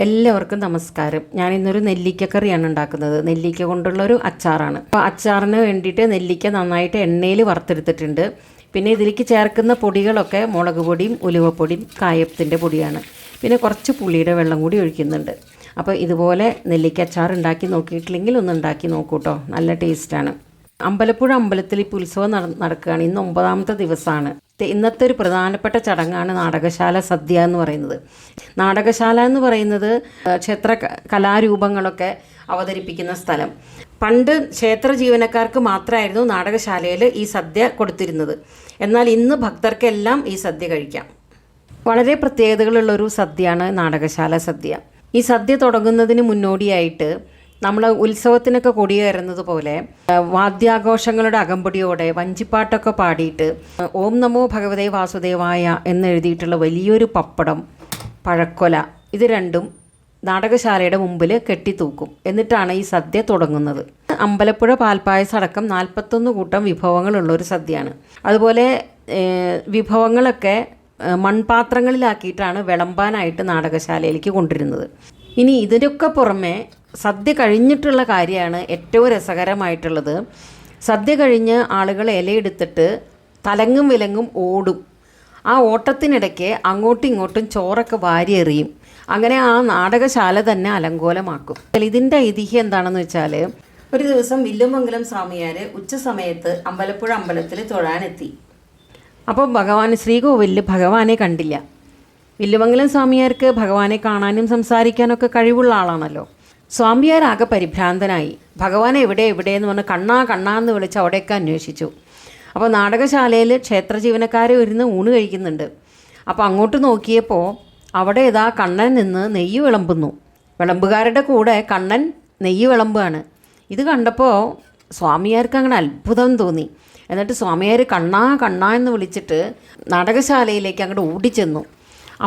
എല്ലാവർക്കും നമസ്കാരം. ഞാൻ ഇന്നൊരു നെല്ലിക്കക്കറിയാണ് ഉണ്ടാക്കുന്നത്. നെല്ലിക്ക കൊണ്ടുള്ളൊരു അച്ചാറാണ്. അപ്പോൾ അച്ചാറിന് വേണ്ടിയിട്ട് നെല്ലിക്ക നന്നായിട്ട് എണ്ണയിൽ വറുത്തെടുത്തിട്ടുണ്ട്. പിന്നെ ഇതിലേക്ക് ചേർക്കുന്ന പൊടികളൊക്കെ മുളക് പൊടിയും ഉലുവപ്പൊടിയും കായത്തിൻ്റെ പൊടിയാണ്. പിന്നെ കുറച്ച് പുളിയുടെ വെള്ളം കൂടി ഒഴിക്കുന്നുണ്ട്. അപ്പോൾ ഇതുപോലെ നെല്ലിക്ക അച്ചാർ ഉണ്ടാക്കി നോക്കിയിട്ടില്ലെങ്കിൽ ഒന്ന് ഉണ്ടാക്കി നോക്കൂ കേട്ടോ. നല്ല ടേസ്റ്റാണ്. അമ്പലപ്പുഴ അമ്പലത്തിൽ ഇപ്പോൾ ഉത്സവം നടക്കുകയാണ്. ഇന്ന് 9ാമത്തെ ദിവസമാണ്. ഇന്നത്തെ ഒരു പ്രധാനപ്പെട്ട ചടങ്ങാണ് നാടകശാല സദ്യ എന്ന് പറയുന്നത്. നാടകശാല എന്ന് പറയുന്നത് ക്ഷേത്ര കലാരൂപങ്ങളൊക്കെ അവതരിപ്പിക്കുന്ന സ്ഥലം. പണ്ട് ക്ഷേത്ര ജീവനക്കാർക്ക് മാത്രമായിരുന്നു നാടകശാലയിൽ ഈ സദ്യ കൊടുത്തിരുന്നത്. എന്നാൽ ഇന്ന് ഭക്തർക്കെല്ലാം ഈ സദ്യ കഴിക്കാം. വളരെ പ്രത്യേകതകളുള്ളൊരു സദ്യയാണ് നാടകശാല സദ്യ. ഈ സദ്യ തുടങ്ങുന്നതിന് മുന്നോടിയായിട്ട് നമ്മൾ ഉത്സവത്തിനൊക്കെ കൊടിയേറുന്നത് പോലെ വാദ്യാഘോഷങ്ങളുടെ അകമ്പടിയോടെ വഞ്ചിപ്പാട്ടൊക്കെ പാടിയിട്ട് ഓം നമോ ഭഗവതേ വാസുദേവായ എന്നെഴുതിയിട്ടുള്ള വലിയൊരു പപ്പടം, പഴക്കൊല, ഇത് രണ്ടും നാടകശാലയുടെ മുമ്പിൽ കെട്ടിത്തൂക്കും. എന്നിട്ടാണ് ഈ സദ്യ തുടങ്ങുന്നത്. അമ്പലപ്പുഴ പാൽപ്പായസം അടക്കം 41 കൂട്ടം വിഭവങ്ങളുള്ളൊരു സദ്യയാണ്. അതുപോലെ വിഭവങ്ങളൊക്കെ മൺപാത്രങ്ങളിലാക്കിയിട്ടാണ് വിളമ്പാനായിട്ട് നാടകശാലയിലേക്ക് കൊണ്ടുവരുന്നത്. ഇനി ഇതിനൊക്കെ പുറമെ സദ്യ കഴിഞ്ഞിട്ടുള്ള കാര്യമാണ് ഏറ്റവും രസകരമായിട്ടുള്ളത്. സദ്യ കഴിഞ്ഞ് ആളുകൾ ഇലയെടുത്തിട്ട് തലങ്ങും വിലങ്ങും ഓടും. ആ ഓട്ടത്തിനിടയ്ക്ക് അങ്ങോട്ടും ഇങ്ങോട്ടും ചോറൊക്കെ വാരി എറിയും. അങ്ങനെ ആ നാടകശാല തന്നെ അലങ്കോലമാക്കും. ഇതിൻ്റെ ഐതിഹ്യം എന്താണെന്ന് വെച്ചാൽ, ഒരു ദിവസം വില്ലുമംഗലം സ്വാമിയാർ ഉച്ച സമയത്ത് അമ്പലപ്പുഴ അമ്പലത്തിൽ തൊഴാനെത്തി. അപ്പോൾ ശ്രീകോവിലിൽ ഭഗവാനെ കണ്ടില്ല. വില്ലുമംഗലം സ്വാമിയാർക്ക് ഭഗവാനെ കാണാനും സംസാരിക്കാനൊക്കെ കഴിവുള്ള ആളാണല്ലോ. സ്വാമിയാരാകെ പരിഭ്രാന്തനായി. ഭഗവാൻ എവിടെയെന്ന് പറഞ്ഞ് കണ്ണാന്ന് വിളിച്ച് അവിടെയൊക്കെ അന്വേഷിച്ചു. അപ്പോൾ നാടകശാലയിൽ ക്ഷേത്ര ജീവനക്കാർ ഇരുന്ന് ഊണ് കഴിക്കുന്നുണ്ട്. അപ്പോൾ അങ്ങോട്ട് നോക്കിയപ്പോൾ അവിടെ ഇതാ കണ്ണൻ നിന്ന് നെയ്യ് വിളമ്പുന്നു. വിളമ്പുകാരുടെ കൂടെ കണ്ണൻ നെയ്യ് വിളമ്പുകയാണ്. ഇത് കണ്ടപ്പോൾ സ്വാമിയാർക്ക് അങ്ങനെ അത്ഭുതം തോന്നി. എന്നിട്ട് സ്വാമിയാർ കണ്ണാ എന്ന് വിളിച്ചിട്ട് നാടകശാലയിലേക്ക് അങ്ങോട്ട് ഓടിച്ചെന്നു.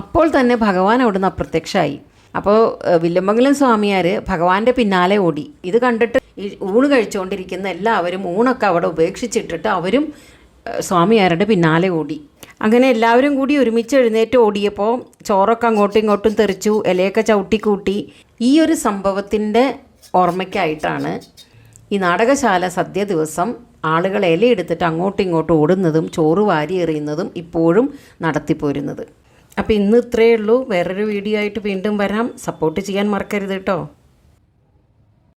അപ്പോൾ തന്നെ ഭഗവാൻ അവിടുന്ന് അപ്രത്യക്ഷമായി. അപ്പോൾ വില്ലുമംഗലം സ്വാമിയാർ ഭഗവാന്റെ പിന്നാലെ ഓടി. ഇത് കണ്ടിട്ട് ഈ ഊണ് കഴിച്ചുകൊണ്ടിരിക്കുന്ന എല്ലാവരും ഊണൊക്കെ അവിടെ ഉപേക്ഷിച്ചിട്ടിട്ട് അവരും സ്വാമിയാരുടെ പിന്നാലെ ഓടി. അങ്ങനെ എല്ലാവരും കൂടി ഒരുമിച്ച് എഴുന്നേറ്റ് ഓടിയപ്പോൾ ചോറൊക്കെ അങ്ങോട്ടും ഇങ്ങോട്ടും തെറിച്ചു, ഇലയൊക്കെ ചവിട്ടിക്കൂട്ടി. ഈ ഒരു സംഭവത്തിൻ്റെ ഓർമ്മയ്ക്കായിട്ടാണ് ഈ നാടകശാല സദ്യ ദിവസം ആളുകൾ ഇലയെടുത്തിട്ട് അങ്ങോട്ടും ഇങ്ങോട്ടും ഓടുന്നതും ചോറ് വാരി എറിയുന്നതും ഇപ്പോഴും നടത്തിപ്പോരുന്നത്. അപ്പോൾ ഇന്ന് ഇത്രയേ ഉള്ളൂ. വേറൊരു വീഡിയോ ആയിട്ട് വീണ്ടും വരാം. സപ്പോർട്ട് ചെയ്യാൻ മറക്കരുത് കേട്ടോ.